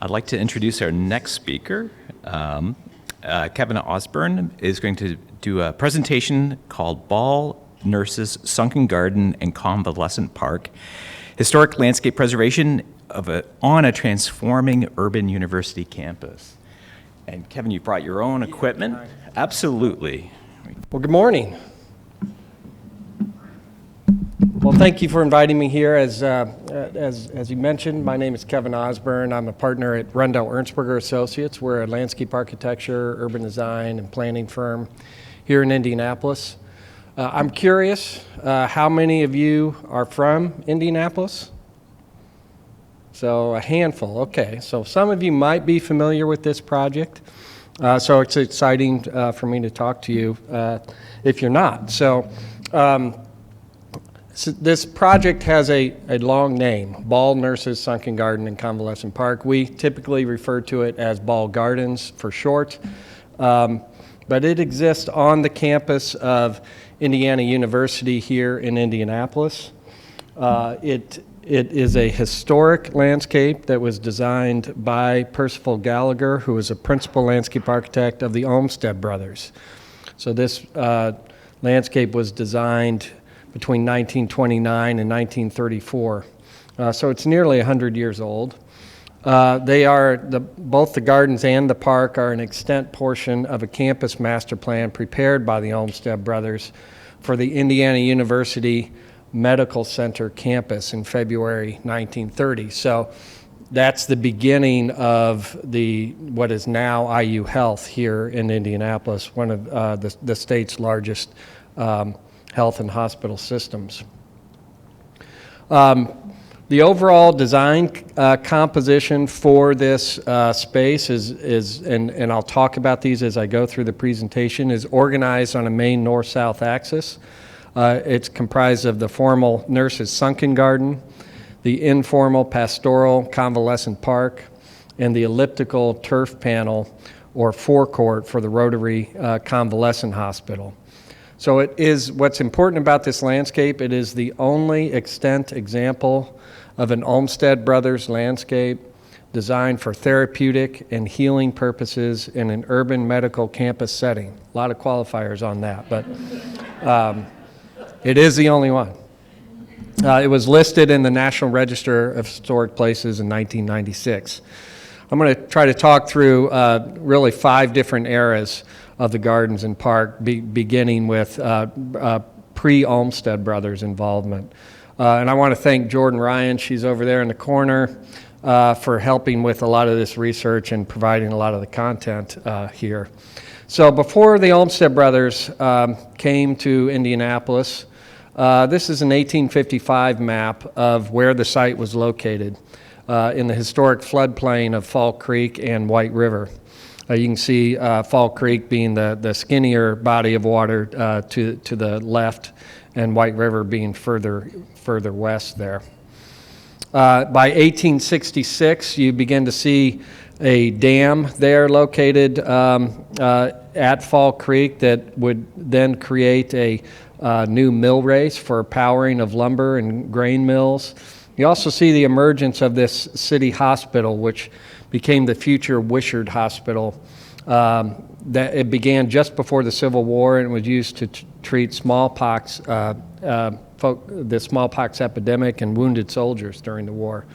I'd like to introduce our next speaker. Kevin Osburn is going to do a presentation called Ball Nurses, Sunken Garden, and Convalescent Park, Historic Landscape Preservation on a Transforming Urban University Campus. And Kevin, you brought your own equipment? Absolutely. Well, good morning. Well, thank you for inviting me here. As you mentioned, my name is Kevin Osburn. I'm a partner at Rundell Ernstberger Associates. We're a landscape architecture, urban design, and planning firm here in Indianapolis. I'm curious, how many of you are from Indianapolis? So a handful, okay. So some of you might be familiar with this project. So it's exciting for me to talk to you if you're not. So this project has a long name, Ball Nurses, Sunken Garden, and Convalescent Park. We typically refer to it as Ball Gardens for short, but it exists on the campus of Indiana University here in Indianapolis. It is a historic landscape that was designed by Percival Gallagher, who was a principal landscape architect of the Olmsted Brothers. So this landscape was designed between 1929 and 1934. So it's nearly 100 years old. Both the gardens and the park are an extant portion of a campus master plan prepared by the Olmsted Brothers for the Indiana University Medical Center campus in February 1930. So that's the beginning of what is now IU Health here in Indianapolis, one of the state's largest health and hospital systems. The overall design composition for this space is and I'll talk about these as I go through the presentation, is organized on a main north-south axis. It's comprised of the formal Nurses Sunken Garden, the informal Pastoral Convalescent Park, and the elliptical turf panel or forecourt for the Rotary Convalescent Hospital. So what's important about this landscape, it is the only extant example of an Olmsted Brothers landscape designed for therapeutic and healing purposes in an urban medical campus setting. A lot of qualifiers on that, but it is the only one. It was listed in the National Register of Historic Places in 1996. I'm going to try to talk through really 5 different eras of the gardens and park, beginning with pre-Olmsted Brothers involvement. And I want to thank Jordan Ryan, she's over there in the corner, for helping with a lot of this research and providing a lot of the content here. So before the Olmsted Brothers came to Indianapolis, this is an 1855 map of where the site was located in the historic floodplain of Fall Creek and White River. You can see Fall Creek being the skinnier body of water to the left, and White River being further west there. By 1866, you begin to see a dam there located at Fall Creek that would then create a new mill race for powering of lumber and grain mills. You also see the emergence of this city hospital, which became the future Wishart Hospital. That it began just before the Civil War and was used to treat smallpox, the smallpox epidemic and wounded soldiers during the war.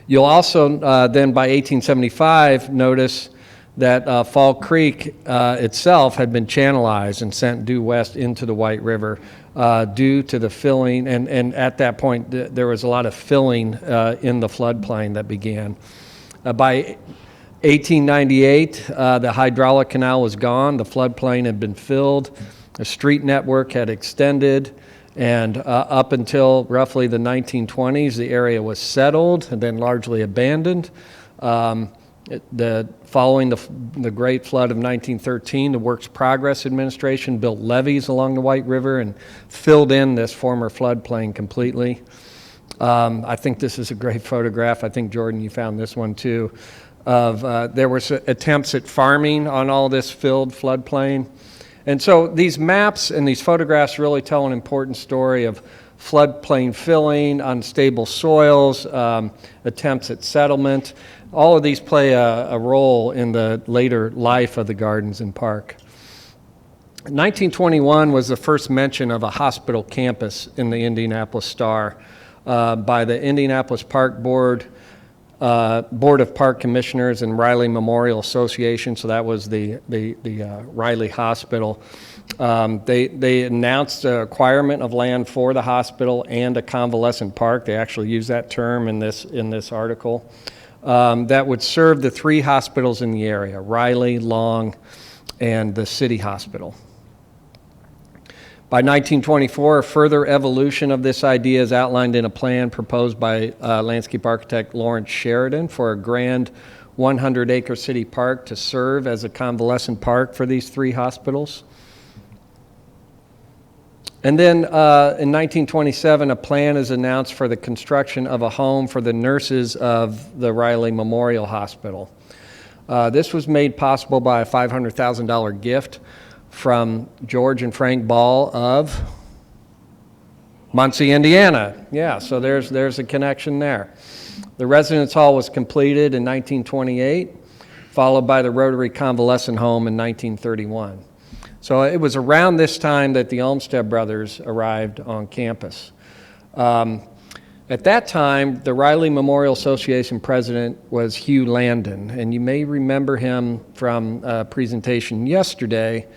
You'll also then by 1875 notice that Fall Creek itself had been channelized and sent due west into the White River due to the filling, and at that point there was a lot of filling in the floodplain that began. By 1898, the hydraulic canal was gone, the floodplain had been filled, the street network had extended, and up until roughly the 1920s, the area was settled and then largely abandoned. Following the Great Flood of 1913, the Works Progress Administration built levees along the White River and filled in this former floodplain completely. I think this is a great photograph. I think, Jordan, you found this one too. There were attempts at farming on all this filled floodplain. And so these maps and these photographs really tell an important story of floodplain filling, unstable soils, attempts at settlement. All of these play a role in the later life of the gardens and park. 1921 was the first mention of a hospital campus in the Indianapolis Star by the Indianapolis Park Board of Park Commissioners and Riley Memorial Association. So that was the Riley Hospital. They announced the acquirement of land for the hospital and a convalescent park. They actually use that term in this article. That would serve the three hospitals in the area: Riley, Long, and the City Hospital. By 1924, a further evolution of this idea is outlined in a plan proposed by landscape architect Lawrence Sheridan for a grand 100-acre city park to serve as a convalescent park for these three hospitals. And then in 1927, a plan is announced for the construction of a home for the nurses of the Riley Memorial Hospital. This was made possible by a $500,000 gift from George and Frank Ball of Muncie, Indiana. Yeah, so there's a connection there. The residence hall was completed in 1928, followed by the Rotary Convalescent Home in 1931. So it was around this time that the Olmsted Brothers arrived on campus. At that time, the Riley Memorial Association president was Hugh Landon, and you may remember him from a presentation yesterday.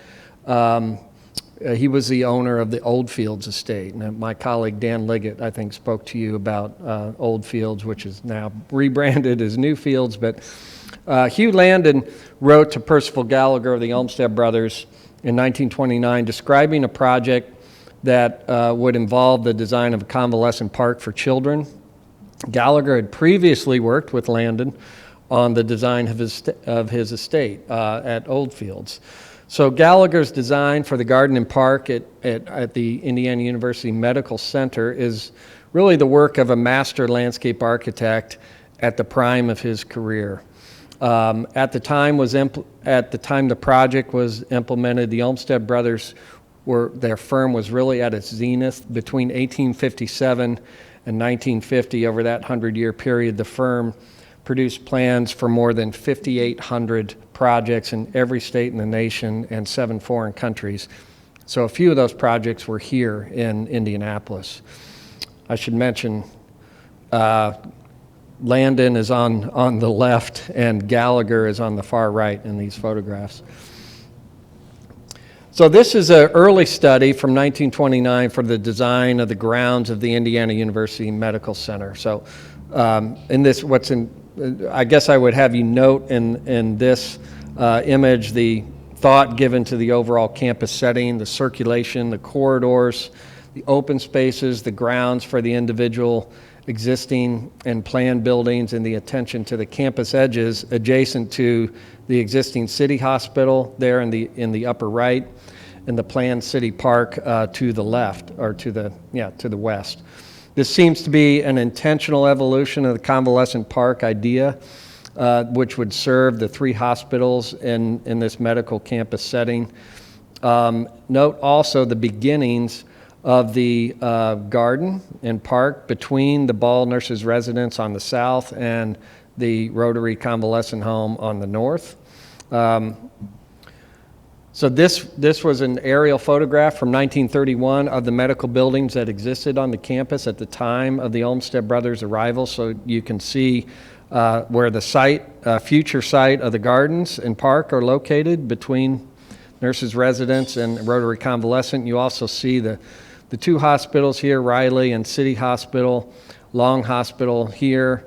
He was the owner of the Oldfields estate. And my colleague Dan Liggett, I think, spoke to you about Oldfields, which is now rebranded as Newfields. But Hugh Landon wrote to Percival Gallagher of the Olmsted Brothers in 1929 describing a project that would involve the design of a convalescent park for children. Gallagher had previously worked with Landon on the design of his estate at Oldfields. So Gallagher's design for the garden and park at the Indiana University Medical Center is really the work of a master landscape architect at the prime of his career. At the time the project was implemented, the Olmsted Brothers their firm was really at its zenith. Between 1857 and 1950, over that 100-year period, the firm produced plans for more than 5,800 projects in every state in the nation and 7 foreign countries. So a few of those projects were here in Indianapolis. I should mention Landon is on the left and Gallagher is on the far right in these photographs. So this is an early study from 1929 for the design of the grounds of the Indiana University Medical Center. So I guess I would have you note in this image the thought given to the overall campus setting, the circulation, the corridors, the open spaces, the grounds for the individual existing and planned buildings, and the attention to the campus edges adjacent to the existing city hospital there in the upper right, and the planned city park to the left, or to the west. This seems to be an intentional evolution of the convalescent park idea, which would serve the 3 hospitals in this medical campus setting. Note also the beginnings of the garden and park between the Ball Nurses Residence on the south and the Rotary Convalescent Home on the north. So this was an aerial photograph from 1931 of the medical buildings that existed on the campus at the time of the Olmsted Brothers' arrival. So you can see where the future site of the gardens and park are located between Nurses Residence and Rotary Convalescent. You also see the 2 hospitals here, Riley and City Hospital, Long Hospital here,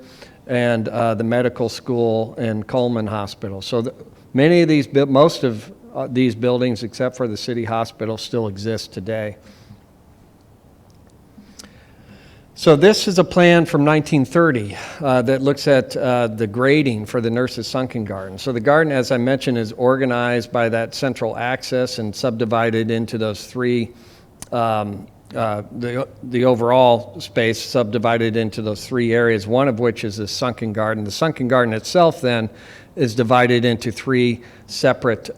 and the medical school and Coleman Hospital. So most of these buildings, except for the City Hospital, still exist today. So this is a plan from 1930 that looks at the grading for the Nurses Sunken Garden. So the garden, as I mentioned, is organized by that central axis and subdivided into those 3, the overall space subdivided into those 3 areas, one of which is the Sunken Garden. The Sunken Garden itself then is divided into 3 separate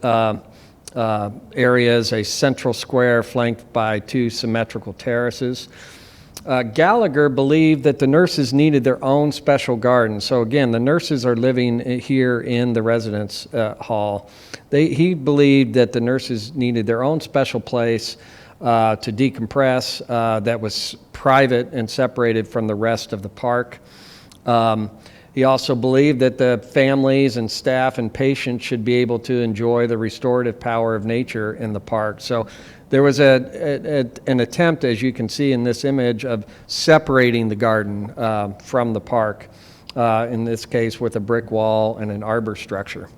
areas, a central square flanked by 2 symmetrical terraces. Gallagher believed that the nurses needed their own special garden. So again, the nurses are living here in the residence hall. He believed that the nurses needed their own special place to decompress that was private and separated from the rest of the park. He also believed that the families and staff and patients should be able to enjoy the restorative power of nature in the park. So there was an attempt, as you can see in this image, of separating the garden from the park, in this case with a brick wall and an arbor structure.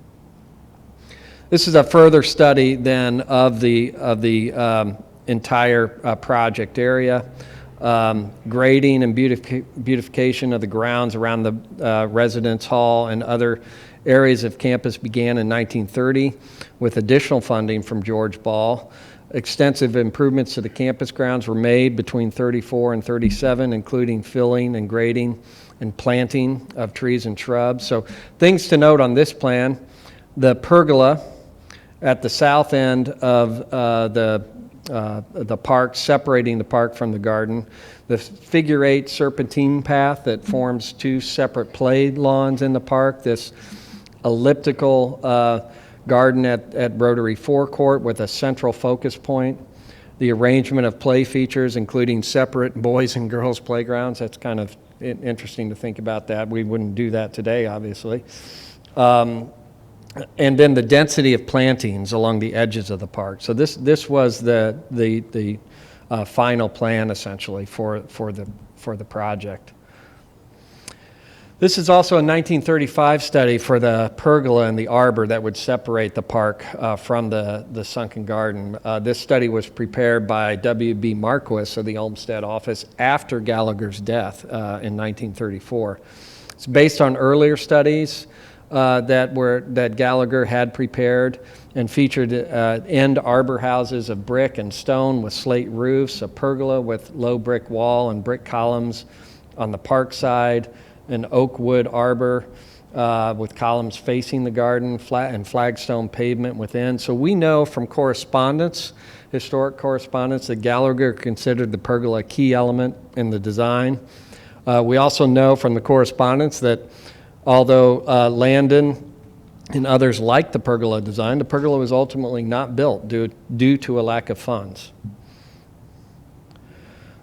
This is a further study then of the entire project area. Grading and beautification of the grounds around the residence hall and other areas of campus began in 1930 with additional funding from George Ball. Extensive improvements to the campus grounds were made between 34 and 37, including filling and grading and planting of trees and shrubs. So things to note on this plan: the pergola at the south end of the park, separating the park from the garden, the figure 8 serpentine path that forms 2 separate play lawns in the park, this elliptical garden at Rotary Forecourt with a central focus point, the arrangement of play features including separate boys and girls playgrounds. That's kind of interesting to think about that. We wouldn't do that today, obviously. And then the density of plantings along the edges of the park. So this was the final plan essentially for the project. This is also a 1935 study for the pergola and the arbor that would separate the park from the sunken garden. This study was prepared by W.B. Marquis of the Olmsted office after Gallagher's death in 1934. It's based on earlier studies that Gallagher had prepared and featured end arbor houses of brick and stone with slate roofs, a pergola with low brick wall and brick columns on the park side, an oak wood arbor with columns facing the garden, flat and flagstone pavement within. So we know from correspondence, historic correspondence, that Gallagher considered the pergola a key element in the design. We also know from the correspondence that although Landon and others liked the pergola design, the pergola was ultimately not built due to a lack of funds.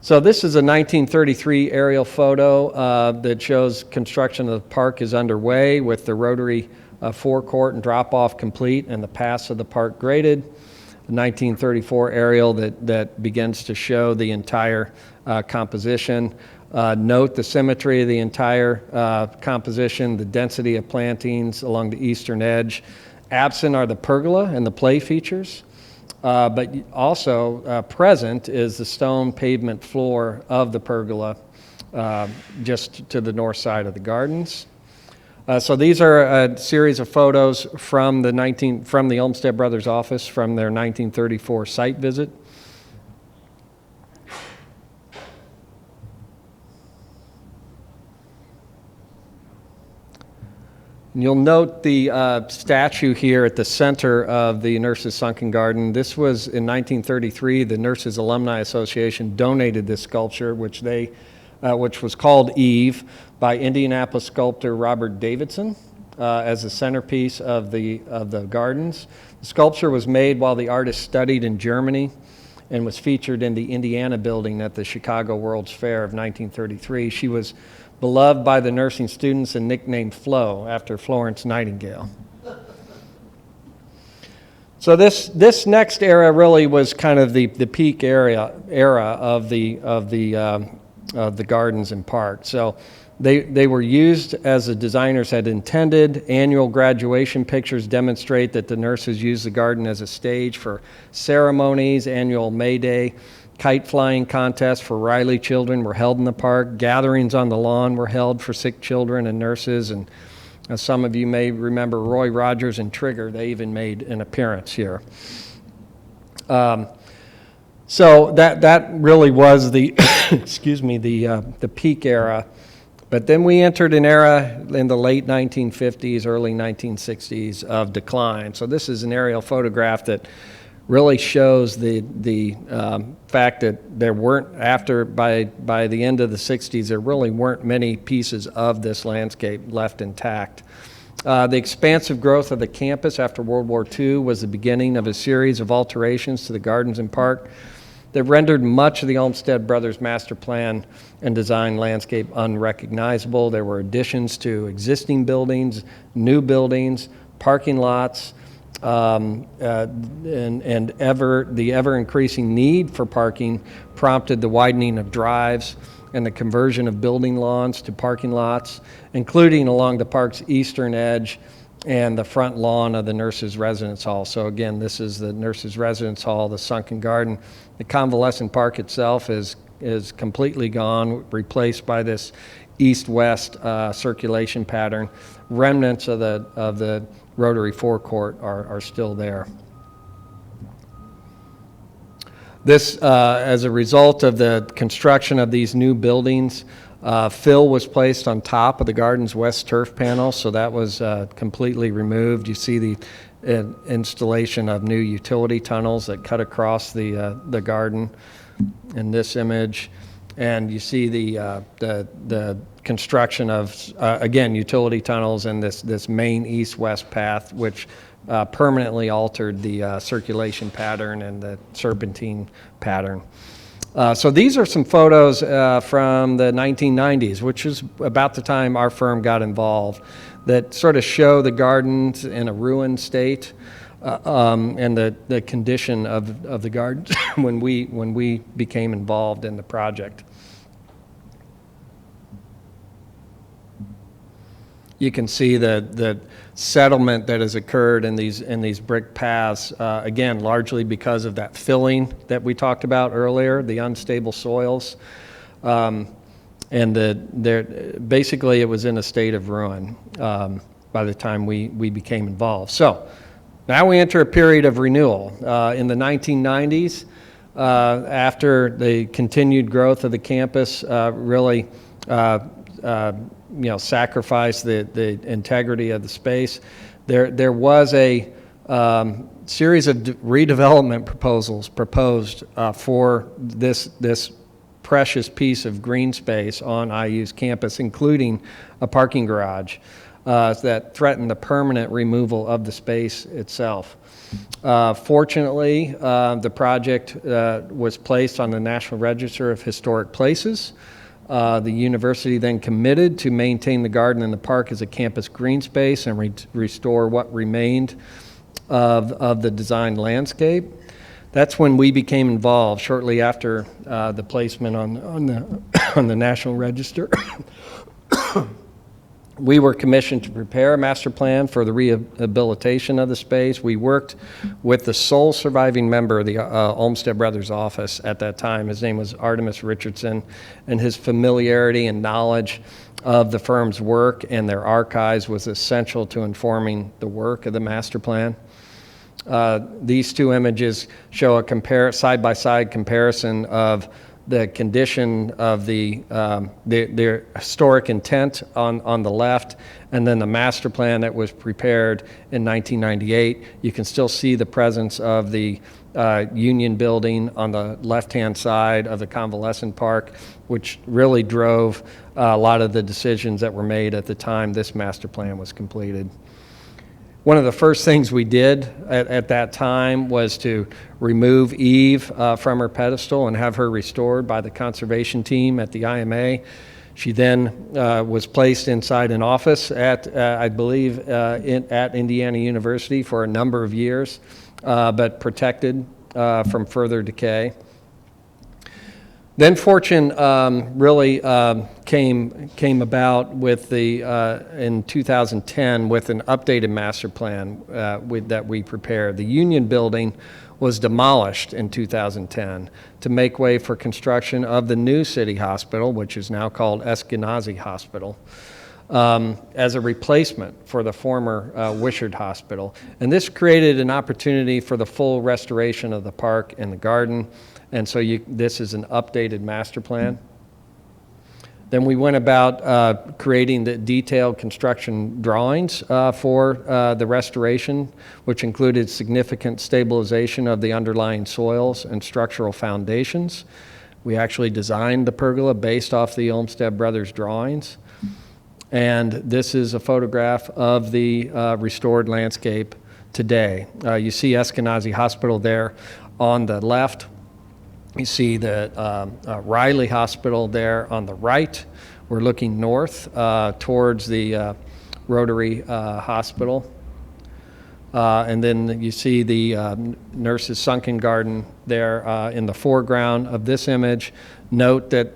So this is a 1933 aerial photo that shows construction of the park is underway with the Rotary forecourt and drop-off complete and the paths of the park graded. The 1934 aerial that begins to show the entire composition. Note the symmetry of the entire composition, the density of plantings along the eastern edge. Absent are the pergola and the play features. But also present is the stone pavement floor of the pergola just to the north side of the gardens. So these are a series of photos from the Olmsted Brothers office from their 1934 site visit. And you'll note the statue here at the center of the Nurses Sunken Garden. This was in 1933. The Nurses Alumni Association donated this sculpture, which was called Eve, by Indianapolis sculptor Robert Davidson as the centerpiece of the gardens. The sculpture was made while the artist studied in Germany and was featured in the Indiana building at the Chicago World's Fair of 1933. She was beloved by the nursing students and nicknamed Flo after Florence Nightingale. So this next era really was kind of the peak era of the gardens and parks. So they were used as the designers had intended. Annual graduation pictures demonstrate that the nurses used the garden as a stage for ceremonies. Annual May Day kite flying contests for Riley children were held in the park. Gatherings on the lawn were held for sick children and nurses. And as some of you may remember, Roy Rogers and Trigger, they even made an appearance here. So that really was the the peak era. But then we entered an era in the late 1950s, early 1960s of decline. So this is an aerial photograph that really shows the fact that there weren't, by the end of the 60s, there really weren't many pieces of this landscape left intact. The expansive growth of the campus after World War II was the beginning of a series of alterations to the gardens and park that rendered much of the Olmsted Brothers master plan and design landscape unrecognizable. There were additions to existing buildings, new buildings, parking lots, and the ever-increasing need for parking prompted the widening of drives and the conversion of building lawns to parking lots, including along the park's eastern edge and the front lawn of the nurses' residence hall. So again, this is the nurses' residence hall, the Sunken Garden. The Convalescent Park itself is completely gone, replaced by this east-west circulation pattern. Remnants of the rotary forecourt are still there. This, as a result of the construction of these new buildings, fill was placed on top of the garden's west turf panel, so that was completely removed. You see the installation of new utility tunnels that cut across the garden in this image, and you see the construction of again utility tunnels and this main east-west path, which permanently altered the circulation pattern and the serpentine pattern. So these are some photos from the 1990s, which is about the time our firm got involved, that sort of show the gardens in a ruined state and the condition of the gardens when we became involved in the project. You can see the settlement that has occurred in these brick paths, again, largely because of that filling that we talked about earlier, the unstable soils. And basically it was in a state of ruin by the time we became involved. So now we enter a period of renewal. In the 1990s, after the continued growth of the campus really sacrificed the integrity of the space, there was a series of redevelopment proposals proposed for this precious piece of green space on IU's campus, including a parking garage that threatened the permanent removal of the space itself. Fortunately, the project was placed on the National Register of Historic Places. The university then committed to maintain the garden and the park as a campus green space and restore what remained of the designed landscape. That's when we became involved, shortly after the placement on the National Register. We were commissioned to prepare a master plan for the rehabilitation of the space. We worked with the sole surviving member of the Olmsted Brothers office at that time. His name was Artemis Richardson, and his familiarity and knowledge of the firm's work and their archives was essential to informing the work of the master plan. These two images show a side-by-side comparison of the condition of the historic intent on the left, and then the master plan that was prepared in 1998. You can still see the presence of the Union building on the left-hand side of the Convalescent Park, which really drove a lot of the decisions that were made at the time this master plan was completed. One of the first things we did at that time was to remove Eve from her pedestal and have her restored by the conservation team at the IMA. She then was placed inside an office at, I believe, at Indiana University for a number of years, but protected from further decay. Then fortune really came about with in 2010 with an updated master plan that we prepared. The Union building was demolished in 2010 to make way for construction of the new city hospital, which is now called Eskenazi Hospital, as a replacement for the former Wishart Hospital. And this created an opportunity for the full restoration of the park and the garden. And so this is an updated master plan. Then we went about creating the detailed construction drawings for the restoration, which included significant stabilization of the underlying soils and structural foundations. We actually designed the pergola based off the Olmsted Brothers drawings. And this is a photograph of the restored landscape today. You see Eskenazi Hospital there on the left. You see the Riley Hospital there on the right. We're looking north towards the Rotary Hospital. And then you see the nurses' sunken garden there in the foreground of this image. Note that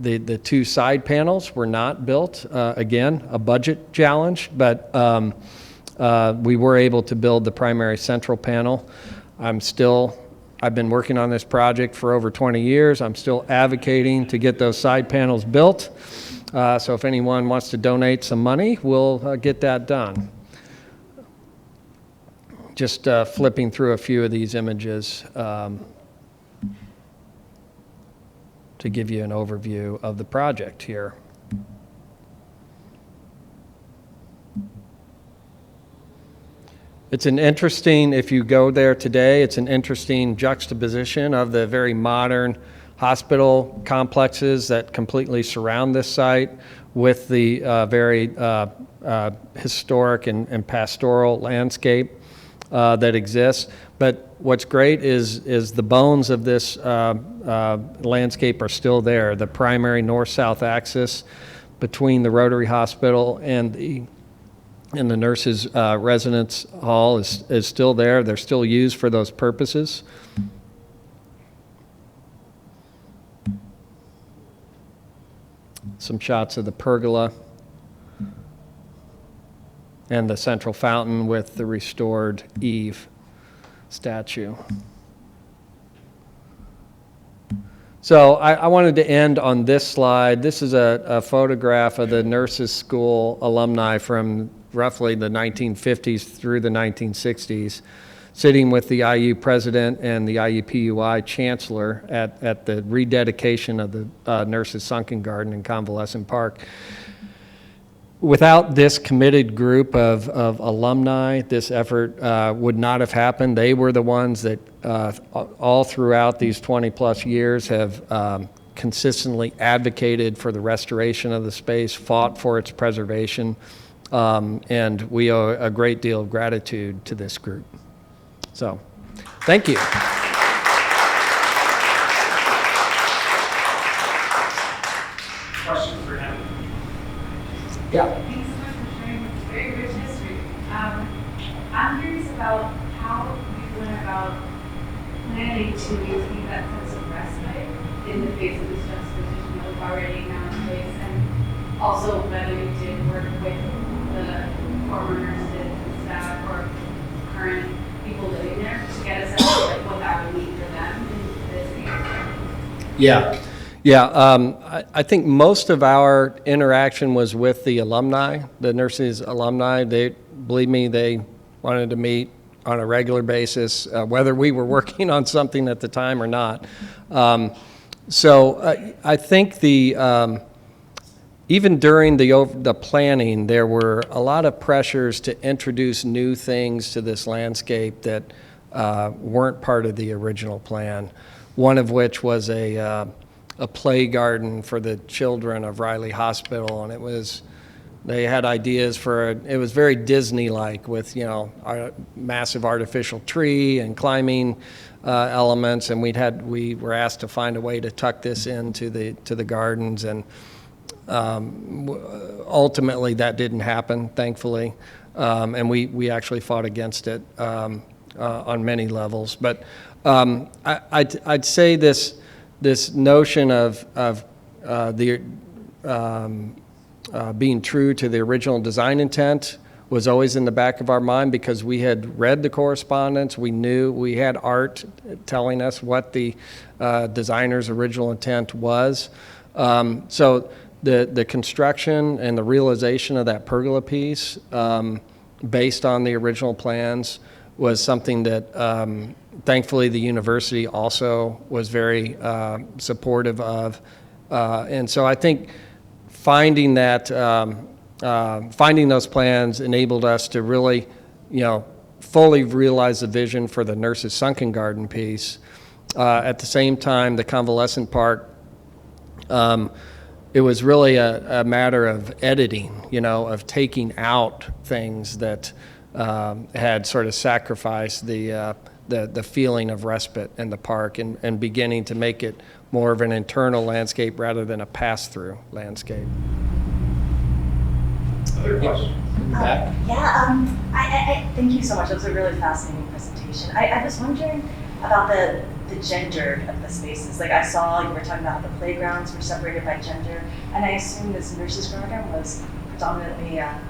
the two side panels were not built. Again, a budget challenge, but we were able to build the primary central panel. I've been working on this project for over 20 years. I'm still advocating to get those side panels built. So if anyone wants to donate some money, we'll get that done. Just flipping through a few of these images to give you an overview of the project here. It's an interesting, if you go there today, it's an interesting juxtaposition of the very modern hospital complexes that completely surround this site with the very historic and pastoral landscape that exists. But what's great is the bones of this landscape are still there. The primary north-south axis between the Rotary Hospital and the nurses' residence hall is still there. They're still used for those purposes. Some shots of the pergola and the central fountain with the restored Eve statue. So I wanted to end on this slide. This is a photograph of the nurses' school alumni from roughly the 1950s through the 1960s, sitting with the IU president and the IUPUI chancellor at the rededication of the nurses' sunken garden in Convalescent Park. Without this committed group of alumni, this effort would not have happened. They were the ones that all throughout these 20 plus years have consistently advocated for the restoration of the space, fought for its preservation, and we owe a great deal of gratitude to this group. So, thank you. Question for him. Yeah. Thanks so much for sharing this very rich history. I'm curious about how you went about planning to maintain that sense of respite in the face of this juxtaposition that was already now in place, and also whether you did work with the former nurses and staff or current people living there to get a sense of like what that would mean for them in this case. Yeah, I think most of our interaction was with the alumni, the nurses alumni. They, believe me, they wanted to meet on a regular basis, whether we were working on something at the time or not. So I think even during the planning, there were a lot of pressures to introduce new things to this landscape that weren't part of the original plan. One of which was a play garden for the children of Riley Hospital, and they had ideas it was very Disney-like with, a massive artificial tree and climbing elements, and we were asked to find a way to tuck this into the gardens, and ultimately that didn't happen, thankfully, and we actually fought against it on many levels. But I'd say this notion of being true to the original design intent was always in the back of our mind because we had read the correspondence. We knew we had art telling us what the designer's original intent was. So the construction and the realization of that pergola piece based on the original plans was something that thankfully the university also was very supportive of. And so I think finding those plans enabled us to really, fully realize the vision for the Nurses Sunken Garden piece. At the same time, the Convalescent Park, it was really a matter of editing, of taking out things that had sort of sacrificed the feeling of respite in the park and beginning to make it more of an internal landscape rather than a pass-through landscape. Other questions? I thank you so much. That was a really fascinating presentation. I was wondering about the gender of the spaces. Like I saw you were talking about how the playgrounds were separated by gender, and I assume this nurses program was predominantly a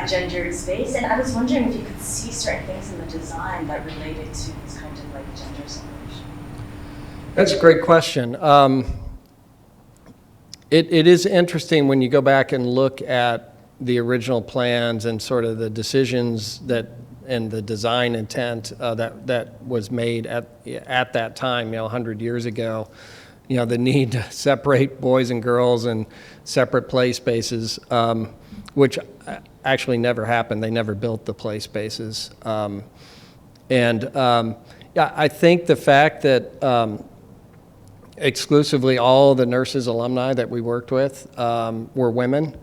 gendered space. And I was wondering if you could see certain things in the design that related to this kind of like gender separation. That's a great question. It is interesting when you go back and look at the original plans and sort of the decisions and the design intent that was made at that time, 100 years ago. The need to separate boys and girls in separate play spaces, which actually never happened. They never built the play spaces. I think the fact that exclusively all the nurses alumni that we worked with were women.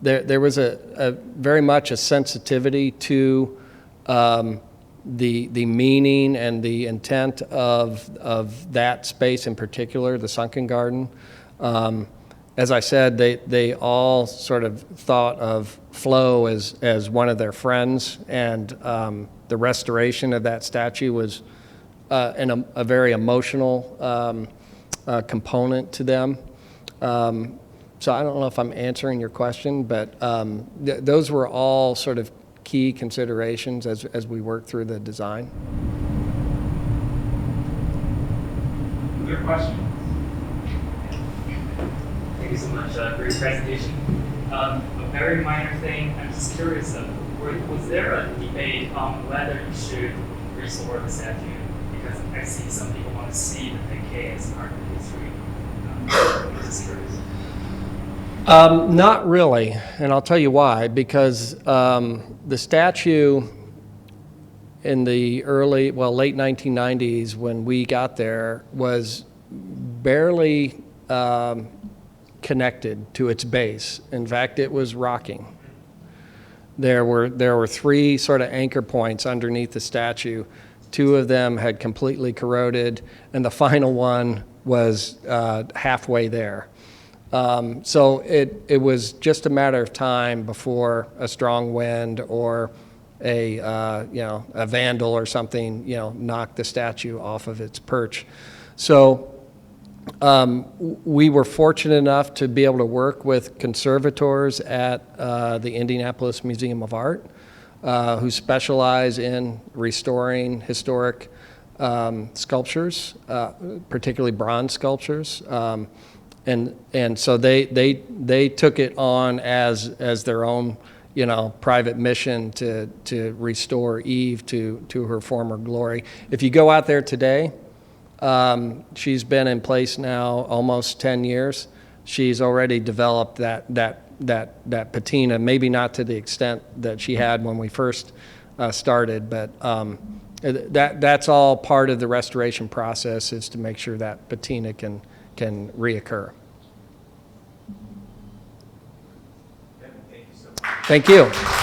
There was a very much a sensitivity to the meaning and the intent of that space in particular, the Sunken Garden. As I said, they all sort of thought of Flo as one of their friends, and the restoration of that statue was a very emotional component to them. So I don't know if I'm answering your question, but those were all sort of key considerations as we worked through the design. Other questions? Thank you so much for your presentation. A very minor thing, I'm just curious, was there a debate on whether you should restore the statue? Because I see some people want to see the decay as part of the history. I'm just curious. Not really, and I'll tell you why. Because the statue in the late 1990s, when we got there, was barely connected to its base. In fact, it was rocking. There were three sort of anchor points underneath the statue. Two of them had completely corroded, and the final one was halfway there. So it was just a matter of time before a strong wind or a vandal or something knocked the statue off of its perch. So we were fortunate enough to be able to work with conservators at the Indianapolis Museum of Art, who specialize in restoring historic sculptures, particularly bronze sculptures. And so they took it on as their own private mission to restore Eve to her former glory. If you go out there today, she's been in place now almost 10 years. She's already developed that patina, maybe not to the extent that she had when we first started, but that's all part of the restoration process, is to make sure that patina can reoccur. Thank you so much. Thank you.